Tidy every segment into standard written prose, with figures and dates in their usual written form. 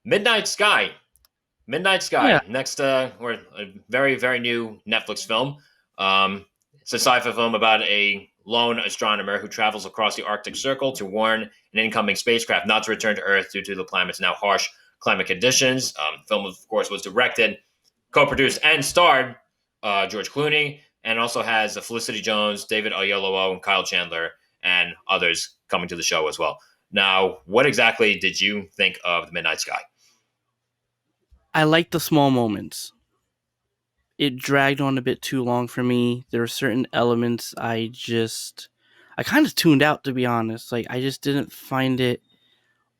Midnight Sky. Midnight Yeah, Sky. Next, or a very, very new Netflix film. It's a sci-fi film about a lone astronomer who travels across the Arctic Circle to warn an incoming spacecraft not to return to Earth due to the planet's now harsh climate conditions. Film, of course, was directed, co-produced, and starred George Clooney, and also has Felicity Jones, David Oyelowo, and Kyle Chandler, and others coming to the show as well. Now, what exactly did you think of The Midnight Sky? I like the small moments. It dragged on a bit too long for me. There were certain elements I kind of tuned out, to be honest. Like, I just didn't find it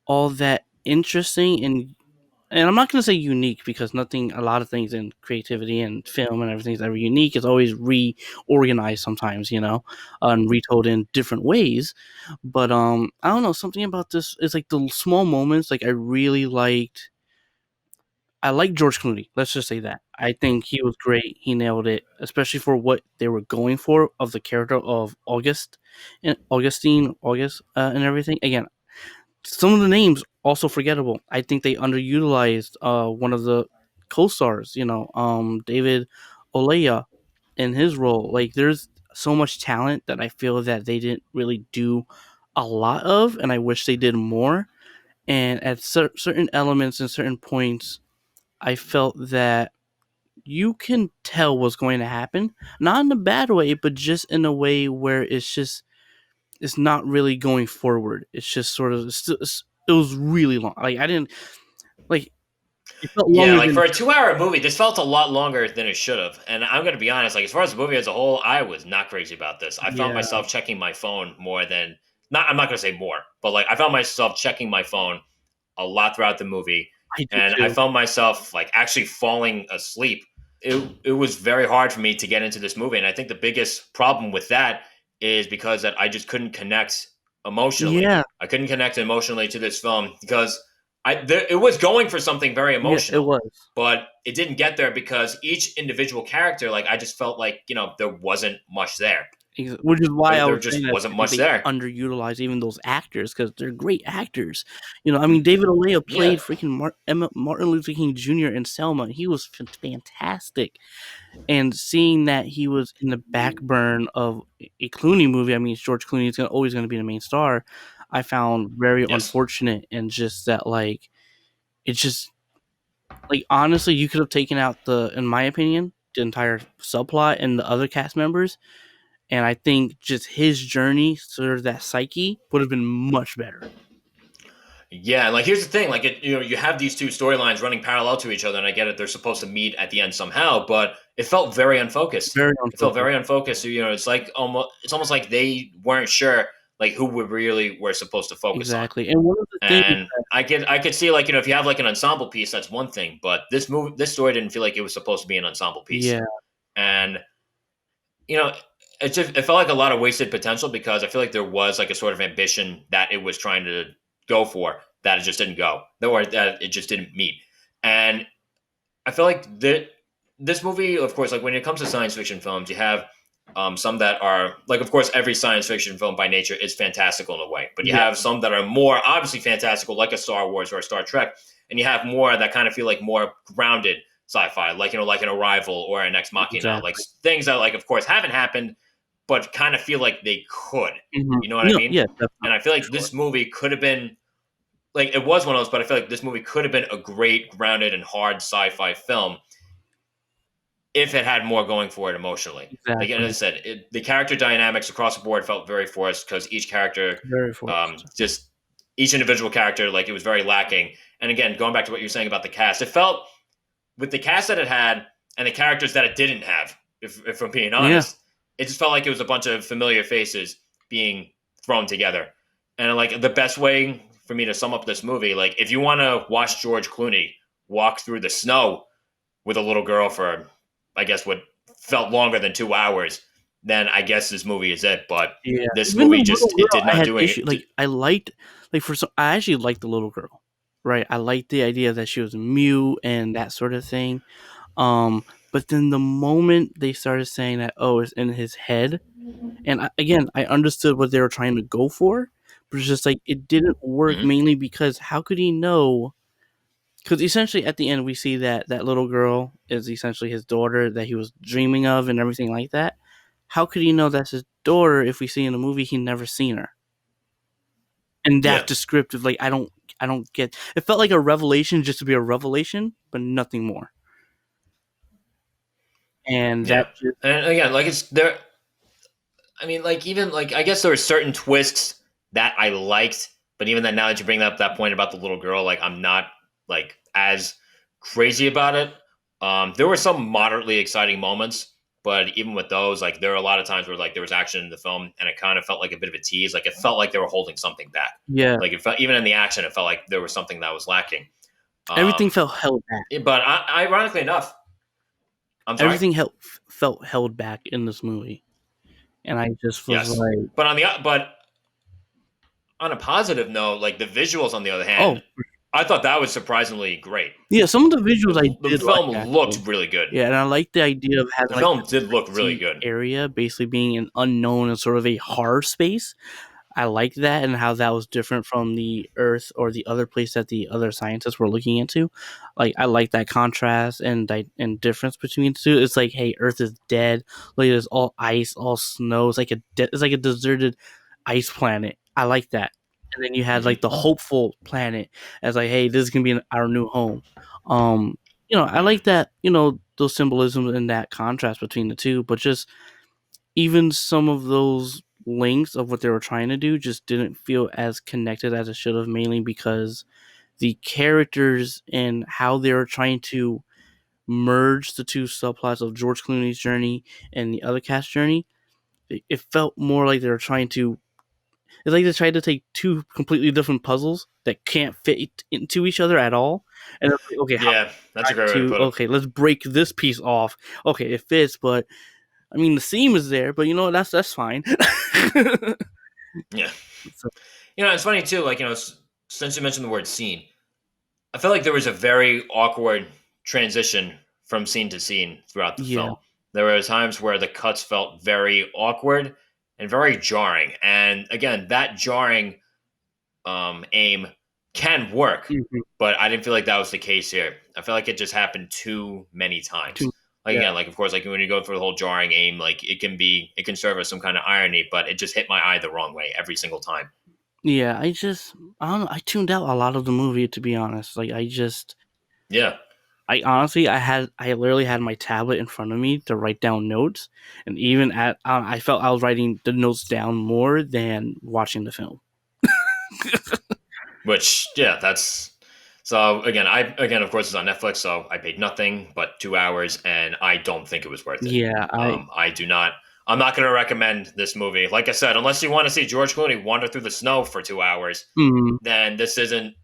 all that interesting, and I'm not going to say unique, because a lot of things in creativity and film and everything is ever unique. It's always reorganized sometimes, and retold in different ways. But I don't know, something about this is like the small moments. Like, I like George Clooney. Let's just say that. I think he was great. He nailed it, especially for what they were going for of the character of August, and everything. Again, some of the names also forgettable. I think they underutilized one of the co-stars. David Olaya in his role. Like, there's so much talent that I feel that they didn't really do a lot of, and I wish they did more. And at certain elements and certain points, I felt that you can tell what's going to happen, not in a bad way, but just in a way where it's not really going forward. It's just sort of it was really long. Like, I didn't like it felt Yeah, longer like than for it a should. 2 hour movie, this felt a lot longer than it should have. And I'm going to be honest, like as far as the movie as a whole, I was not crazy about this. I found Yeah, myself checking my phone more than not. I'm not going to say more, but like I found myself checking my phone a lot throughout the movie, I did and I too. found myself like actually falling asleep. It was very hard for me to get into this movie, and I think the biggest problem with that is because that I just couldn't connect emotionally. Yeah, I couldn't connect emotionally to this film because it was going for something very yeah, it emotional, was. but it didn't get there because each individual character, like I just felt like there wasn't much there. Which is why I There was saying just that wasn't I think much they there. underutilize even those actors, because they're great actors. I mean, David Olea Yeah, played freaking Martin Luther King Jr. in Selma. He was fantastic. And seeing that he was in the backburn of a Clooney movie, I mean, George Clooney is always going to be the main star. I found very yes, unfortunate, and just that, like, it's just like, honestly, you could have taken out in my opinion, the entire subplot and the other cast members, and I think just his journey, sort of that psyche, would have been much better. yeah. And like here's the thing, like you have these two storylines running parallel to each other, and I get it; they're supposed to meet at the end somehow, but it felt very unfocused. Very It felt unfocused. very unfocused. So, it's almost like they weren't sure like who we really were supposed to focus on. Exactly. And one of the things, And I could see like if you have like an ensemble piece, that's one thing, but this story didn't feel like it was supposed to be an ensemble piece, yeah, and you know it felt like a lot of wasted potential because I feel like there was like a sort of ambition that it was trying to go for that it just didn't go, or that it just didn't meet, and I feel like this movie, of course, like when it comes to science fiction films, you have some that are like, of course, every science fiction film by nature is fantastical in a way, but you yeah, have some that are more obviously fantastical, like a Star Wars or a Star Trek, and you have more that kind of feel like more grounded sci-fi, like like an Arrival or an Ex Machina, like exactly. things that, like, of course, haven't happened, but kind of feel like they could. Hmm. You know what I No, mean? yeah, And definitely, I feel for like sure. this movie could have been like it was one of those, but I feel like this movie could have been a great grounded and hard sci-fi film if it had more going for it emotionally. Like as I Exactly. said, the character dynamics across the board felt very forced because each character, Very forced. just each individual character, like it was very lacking. And again, going back to what you're saying about the cast, it felt with the cast that it had and the characters that it didn't have. If I'm being Yeah. honest, it just felt like it was a bunch of familiar faces being thrown together. And like the best way for me to sum up this movie, like if you want to watch George Clooney walk through the snow with a little girl for, I guess, what felt longer than 2 hours, then I guess this movie is it. But Yeah, this even the movie little just it girl, did I not had do issue. it. Like, I liked, like, I actually liked the little girl, right? I liked the idea that she was mute and that sort of thing. Um, but then the moment they started saying that, oh, it's in his head, and again, I understood what they were trying to go for, but it's just like it didn't work, Mhm. mainly because how could he know? Because essentially at the end we see that that little girl is essentially his daughter that he was dreaming of and everything like that. How could he know that's his daughter if we see in the movie he never seen her? And that Yeah, descriptive, like I don't get. It felt like a revelation just to be a revelation, but nothing more. And that yeah. just And again, like it's there. I mean, like even like I guess there were certain twists that I liked, but even then, now that you bring up that point about the little girl, like I'm not like as crazy about it. There were some moderately exciting moments, but even with those, like there were a lot of times where like there was action in the film, and it kind of felt like a bit of a tease. Like it felt like they were holding something back. yeah, Like it felt even in the action, it felt like there was something that was lacking. everything Um, felt held back. but ironically enough, I'm sorry. Everything felt held back in this movie, and I just was Yes, like, but on a positive note, like the visuals, on the other hand, oh I thought that was surprisingly great. yeah, some of the visuals I The did like film looked actually. really good. Yeah, and I like the idea of The having like film this did look really empty good. area basically being an unknown and sort of a horror space. I like that and how that was different from the Earth or the other place that the other scientists were looking into. Like I like that contrast and difference between the two. It's like, hey, Earth is dead. Like it's all ice, all snow. It's like it's like a deserted ice planet. I like that. And then you had like Hmm. the hopeful planet as like, hey, this is gonna be our new home. I Hmm. like that. Those symbolisms and that contrast between the two, but just even some of those links of what they were trying to do just didn't feel as connected as it should have, mainly because the characters and how they were trying to merge the two subplots of George Clooney's journey and the other cast journey, it felt more like they were trying to. It's like they tried to take two completely different puzzles that can't fit into each other at all, and it's like, okay, how Yeah, that's try a great way to to put it. okay, let's break this piece off. Okay, it fits, but I mean the seam is there, but that's fine. Yeah, So, it's funny too. Like since you mentioned the word scene, I feel like there was a very awkward transition from scene to scene throughout the yeah. film. There were times where the cuts felt very awkward and very jarring, and again, that jarring aim can work, Mhm. but I didn't feel like that was the case here. I feel like it just happened too many times. Too Like yeah. again, like of course, like when you go for the whole jarring aim, like it can serve as some kind of irony, but it just hit my eye the wrong way every single time. Yeah, I don't know, I tuned out a lot of the movie, to be honest. Like, Yeah, I honestly, I literally had my tablet in front of me to write down notes, and even I felt I was writing the notes down more than watching the film. which yeah, that's so again of course it's on Netflix, so I paid nothing but 2 hours, and I don't think it was worth it. Yeah, I do not. I'm not going to recommend this movie. Like I said, unless you want to see George Clooney wander through the snow for 2 hours, mhm. then this isn't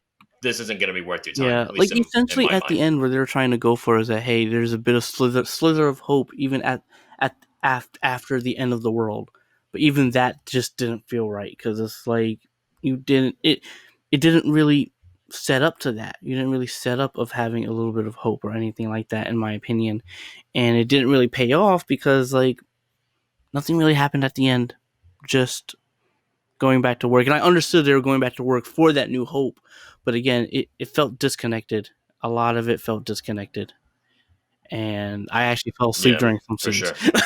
going to be worth your time, Yeah, at like least in essentially my at mind. the end where they're trying to go for is that, hey, there's a bit of slither of hope even after the end of the world, but even that just didn't feel right because it's like you didn't it didn't really set up to that. You didn't really set up of having a little bit of hope or anything like that, in my opinion, and it didn't really pay off because like nothing really happened at the end. Just going back to work. And I understood they were going back to work for that new hope. But again, it felt disconnected. A lot of it felt disconnected. And I actually fell asleep Yeah, during some for scenes. sure.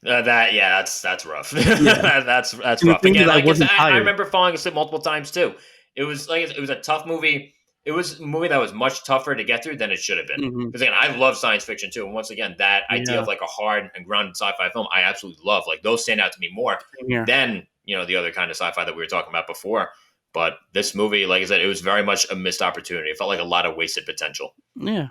That yeah, that's rough. Yeah. That's And the rough. thing is, Again, I like I said, wasn't I tired. remember falling asleep multiple times too. It was a tough movie. It was a movie that was much tougher to get through than it should have been. Hmm. Because again, I love science fiction too, and once again, that idea Yeah. of like a hard and grounded sci-fi film, I absolutely love. Like those stand out to me more Same here. than the other kind of sci-fi that we were talking about before. But this movie, like I said, it was very much a missed opportunity. It felt like a lot of wasted potential. Yeah.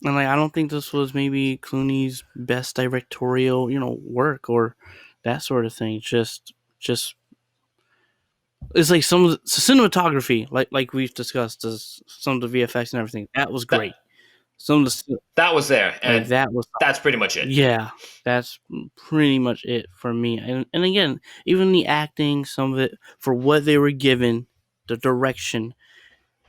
And like I don't think this was maybe Clooney's best directorial, work or that sort of thing. Just it's like some of the cinematography, like we've discussed, some of the VFX and everything. That was That great. Some of the that was there, like and that was that's pretty much it. yeah, that's pretty much it for me. And again, even the acting, some of it for what they were given, the direction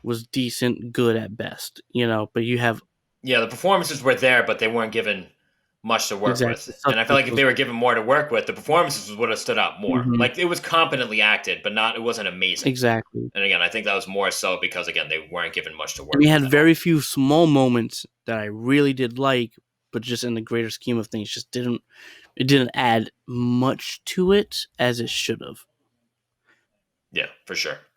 was decent, good at best. But you have Yeah, the performances were there, but they weren't given much to work exactly. with. And I feel like if they were given more to work with, the performances would have stood out more. Mhm. Like it was competently acted, but not it wasn't amazing. Exactly. And again, I think that was more so because again they weren't given much to And work we with had at all. very few small moments that I really did like, but just in the greater scheme of things, just didn't add much to it as it should have. Yeah, for sure.